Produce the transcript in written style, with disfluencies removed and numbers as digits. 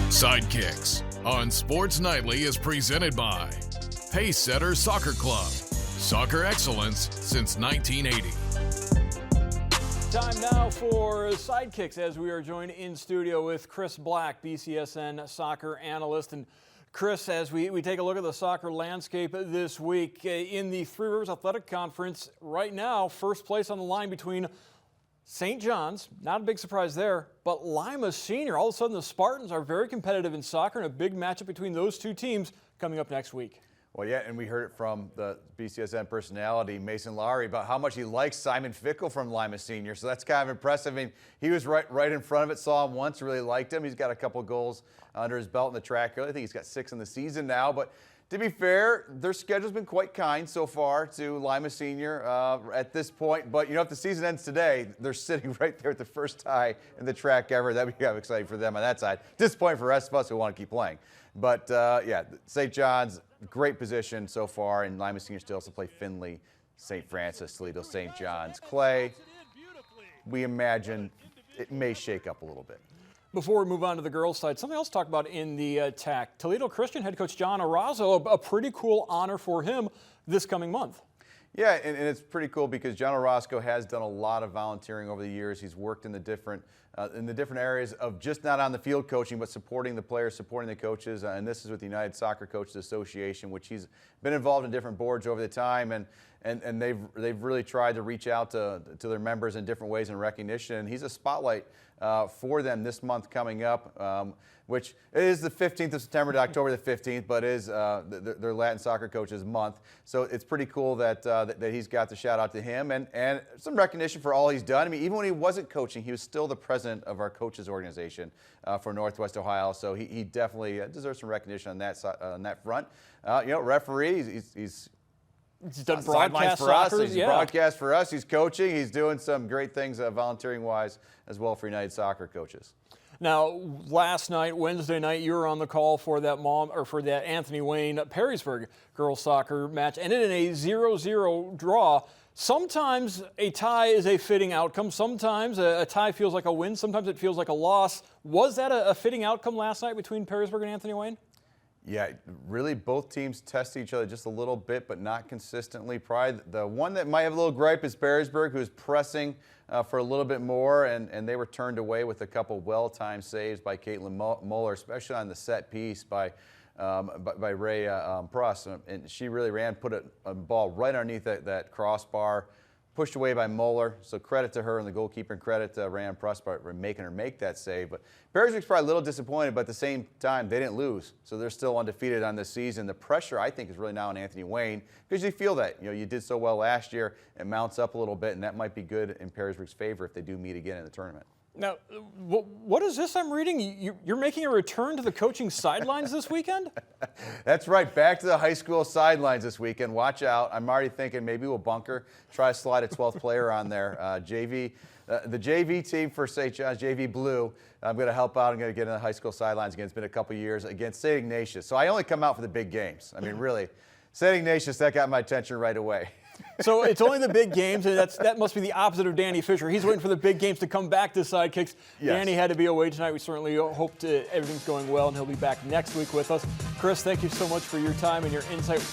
Sidekicks on Sports Nightly is presented by Pacesetter Soccer Club. Soccer excellence since 1980. Time now for Sidekicks as we are joined in studio with Chris Black, BCSN soccer analyst. And Chris, as we take a look at the soccer landscape this week in the Three Rivers Athletic Conference, right now, first place on the line between St. John's, not a big surprise there, but Lima Senior. All of a sudden, the Spartans are very competitive in soccer, and a big matchup between those two teams coming up next week. Well, yeah, and we heard it from the BCSN personality, Mason Lowry, about how much he likes Simon Fickle from Lima Senior. So that's kind of impressive. I mean, he was right in front of it, saw him once, really liked him. He's got a couple goals under his belt in the track. I think he's got 6 in the season now. But to be fair, their schedule's been quite kind so far to Lima Senior at this point. But, you know, if the season ends today, they're sitting right there at the first tie in the track ever. That'd be kind of exciting for them on that side. Disappointing for the rest of us who want to keep playing. But, yeah, St. John's, great position so far, and Lima Senior still has to play Findlay, St. Francis, Toledo, St. John's. Clay, we imagine it may shake up a little bit. Before we move on to the girls' side, something else to talk about in the attack. Toledo Christian head coach John Arazo, a pretty cool honor for him this coming month. Yeah, and it's pretty cool because John Orozco has done a lot of volunteering over the years. He's worked in the different areas of just not on the field coaching, but supporting the players, supporting the coaches. And this is with the United Soccer Coaches Association, which he's been involved in different boards over the time. And they've really tried to reach out to their members in different ways in recognition. And he's a spotlight for them this month coming up, which is the 15th of September to October the 15th, but is their Latin Soccer Coaches Month. So it's pretty cool that he's got the shout out to him and some recognition for all he's done. I mean, even when he wasn't coaching, he was still the president of our coaches organization for Northwest Ohio. So he definitely deserves some recognition on that front. You know, referee, he's done broadcast for us. soccer, He's broadcast for us. He's coaching. He's doing some great things volunteering-wise as well for United Soccer Coaches. Now, last night, Wednesday night, you were on the call for that Anthony Wayne Perrysburg girls soccer match, ended in a 0-0 draw. Sometimes a tie is a fitting outcome. Sometimes a tie feels like a win. Sometimes it feels like a loss. Was that a fitting outcome last night between Perrysburg and Anthony Wayne? Yeah, really both teams tested each other just a little bit, but not consistently. Probably the one that might have a little gripe is Perrysburg, who's pressing for a little bit more, and they were turned away with a couple well-timed saves by Caitlin Moeller, especially on the set piece by Ray Pruss. And she really put a ball right underneath that crossbar, pushed away by Moeller. So credit to her and the goalkeeper, and credit to Ray Pruss for making her make that save. But Perrysburg's probably a little disappointed, but at the same time, they didn't lose. So they're still undefeated on this season. The pressure, I think, is really now on Anthony Wayne because you feel that. You know, you did so well last year. It mounts up a little bit, and that might be good in Perrysburg's favor if they do meet again in the tournament. Now, what is this I'm reading? You're making a return to the coaching sidelines this weekend? That's right. Back to the high school sidelines this weekend. Watch out. I'm already thinking maybe we'll bunker, try to slide a 12th player on there. The JV team for St. John's, JV Blue, I'm going to help out. I'm going to get in the high school sidelines again. It's been a couple years against St. Ignatius. So I only come out for the big games. I mean, really, St. Ignatius, that got my attention right away. So it's only the big games, and that must be the opposite of Danny Fisher. He's waiting for the big games to come back to Sidekicks. Yes. Danny had to be away tonight. We certainly hope everything's going well, and he'll be back next week with us. Chris, thank you so much for your time and your insight.